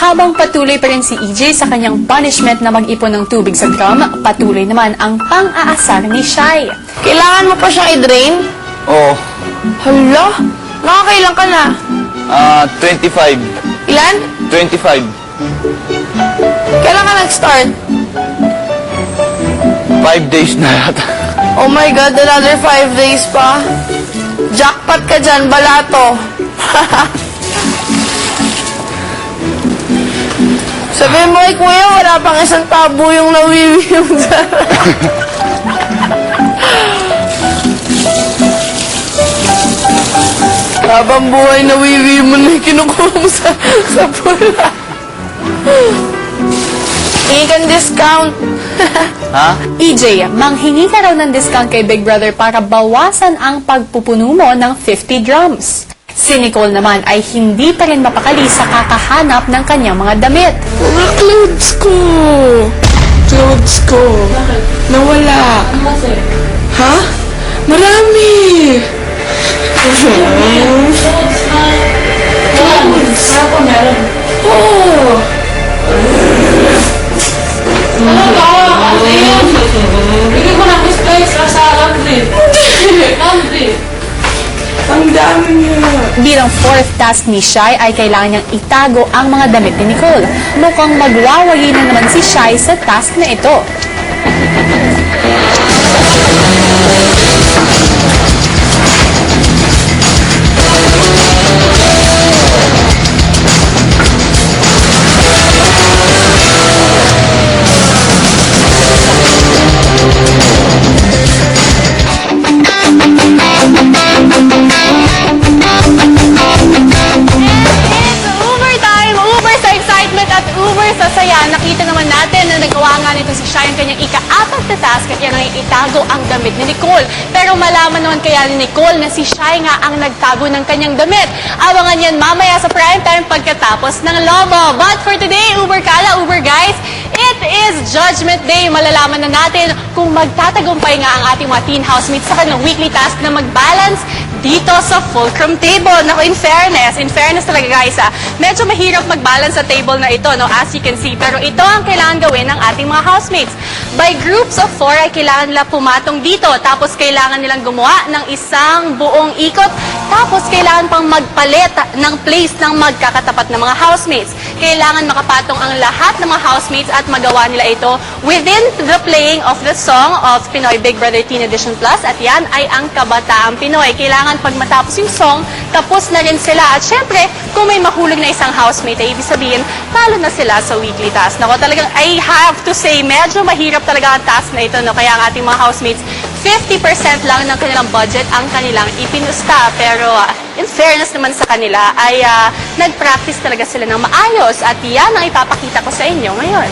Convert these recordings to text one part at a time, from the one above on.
Habang patuloy pa rin si EJ sa kanyang punishment na mag-ipon ng tubig sa drum, patuloy naman ang pang-aasar ni Shai. Kailangan mo pa siyang i-drain? Oo. Hala, nakakailan ka na? 25. Ilan? 25. Kailan ka nag-start? 5 days na yata. Oh my God, another 5 days pa. Jackpot ka dyan, balato. Sabihin mo kay kuya, wala pang isang tabo yung nawiwiyong dyan. Habang buhay, nawiwi mo na yung kinukuha mo sa pula. Ikan discount. Ha? EJ, manghingi ka raw ng discount kay Big Brother para bawasan ang pagpupuno mo ng 50 drums. Si Nicole naman ay hindi pa rin mapakali sa kakahanap ng kanyang mga damit. Mga clothes ko. Clothes ko. Nawala. Ha? Marami. Clothes. Oh. Bigyan ko na ako space sa laundry. Laundry. Ang dami niya. Bilang fourth task ni Shai ay kailangan niyang itago ang mga damit ni Nicole. Mukhang magwawagi na naman si Shai sa task na ito. Nakita naman natin na nagawa nga nito si Shai ang kanyang ika-apat na task at yan ay itago ang damit ni Nicole. Pero malaman naman kaya ni Nicole na si Shai nga ang nagtago ng kanyang damit. Abangan yan mamaya sa prime time pagkatapos ng Lobo. But for today, Uber Kala, Uber guys, it is Judgment Day. Malalaman na natin kung magtatagumpay nga ang ating mga teen housemates sa kanilang weekly task na mag-balance dito sa fulcrum table. Naku, in fairness talaga guys, medyo mahirap mag-balance sa table na ito, no, as you can see. Pero ito ang kailangan gawin ng ating mga housemates. By groups of 4 ay kailangan nila pumatong dito. Tapos kailangan nilang gumawa ng isang buong ikot. Tapos kailangan pang magpalit ng place ng magkakatapat na mga housemates. Kailangan makapatong ang lahat ng mga housemates at magawa nila ito within the playing of the song of Pinoy Big Brother Teen Edition Plus. At yan ay ang Kabataang Pinoy. Kailangan pag matapos yung song, tapos na rin sila. At syempre, kung may mahulog na isang housemate, ay ibig sabihin, talo na sila sa weekly task. Nako, talagang I have to say, medyo mahirap talaga ang task na ito. No? Kaya ang ating mga housemates, 50% lang ng kanilang budget ang kanilang ipinusta. Pero in fairness naman sa kanila, ay nag-practice talaga sila ng maayos. At yan ang ipapakita ko sa inyo ngayon.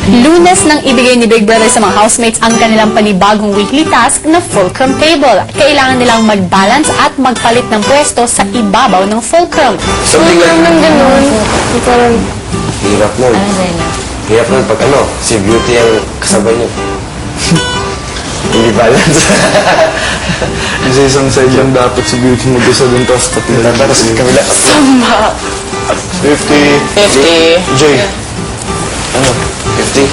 Lunes nang ibigay ni Big Brother sa mga housemates ang kanilang panibagong weekly task na fulcrum table. Kailangan nilang mag-balance at magpalit ng pwesto sa ibabaw ng fulcrum. Fulcrum ng ganun. Parang Hirap nun. Hirap nun pag si Beauty ang kasabay niyo. Hindi balance. Kasi isang side lang dapat si Beauty mag-isa dun, tapos tatlong Tapos kabila. sama. 50. 50. Jay. 50.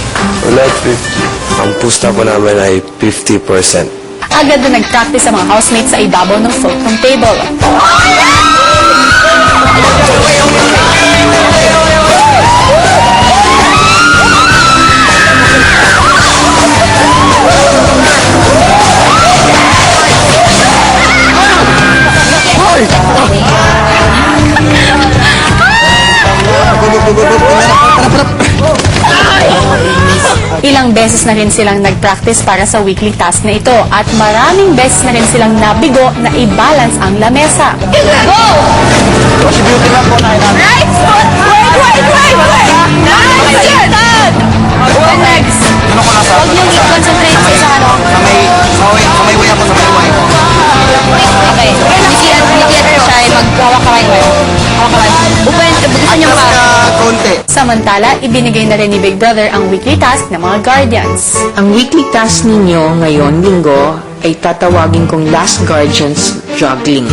Wala, 50. Ang pusta ko naman ay 50%. Agad na nag-practice ang mga housemates sa ibabaw ng fulcrum table. Ilang beses na rin silang nag-practice para sa weekly task na ito at maraming beses na rin silang nabigo na i-balance ang lamesa. Go! Si Beauty lang po na Right foot! Wait! Nice! Done! Next! Ano ko nasa? Huwag niyong i-concentrate sa isang ano. Sa may way ako, sa may way. Okay. Hindi siya mag-hawak-kamay mo. Hawak-kamay. Bukasan niyo pa. Konti. Samantala, ibinigay na rin ni Big Brother ang weekly task ng mga guardians. Ang weekly task ninyo ngayon, linggo, ay tatawagin kong Last Guardians juggling,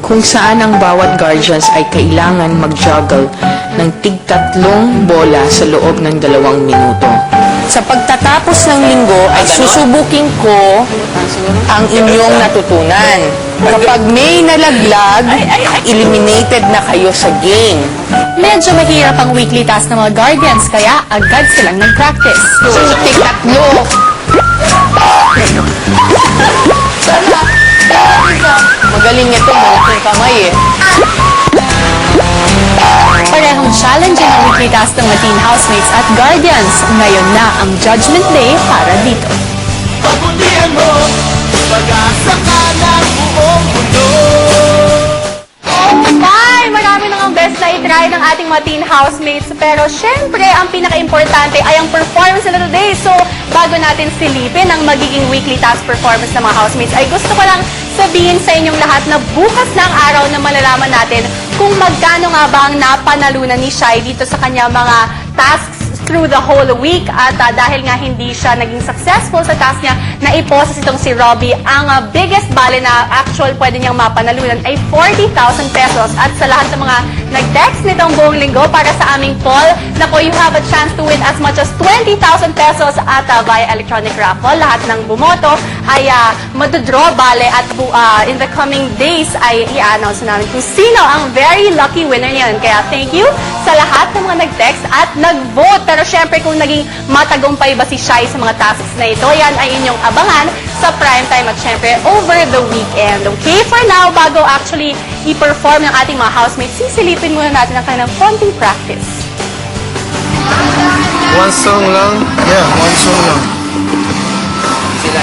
kung saan ang bawat guardians ay kailangan mag-juggle ng tig-3 bola sa loob ng 2 minuto. Sa pagtatapos ng linggo ay susubukin ko ang inyong natutunan. Kapag may nalaglag, eliminated na kayo sa game. Medyo mahirap ang weekly task ng mga guardians, kaya agad silang nag-practice. So, tig-3. Magaling ito, malaking kamay eh. Parehong challenging ang weekly task ng mga teen housemates at guardians. Ngayon na ang judgment day para dito. Pagbudihan mo, pag-asa ka ng buong mundo. Bye! Marami nang ang best na itry ng ating mga teen housemates. Pero syempre, ang pinaka-importante ay ang performance nila today. So, bago natin silipin ang magiging weekly task performance ng mga housemates, ay gusto ko lang sabihin sa inyong lahat na bukas na ang araw na malalaman natin kung magkano nga ba ang napanalunan ni Shai dito sa kanya mga tasks through the whole week. At dahil nga hindi siya naging successful sa task niya, naiposes itong si Robbie. Ang biggest bale na actual pwede niyang mapanalunan ay 40,000 pesos. At sa lahat ng mga nag-text nitong buong linggo para sa aming poll, nako, you have a chance to win as much as 20,000 pesos at via electronic raffle. Lahat ng bumoto ay madodraw bale at in the coming days ay i-announce namin kung sino ang very lucky winner niyan. Kaya thank you sa lahat ng mga nag-text at nag-vote. Pero syempre kung naging matagumpay ba si Shai sa mga tasks na ito, yan ay inyong abangan sa primetime at syempre over the weekend. Okay, for now, bago actually i-perform ng ating mga housemates, sisilipin muna natin ang kanilang konting practice. One song lang? Yeah, one song lang. Sila.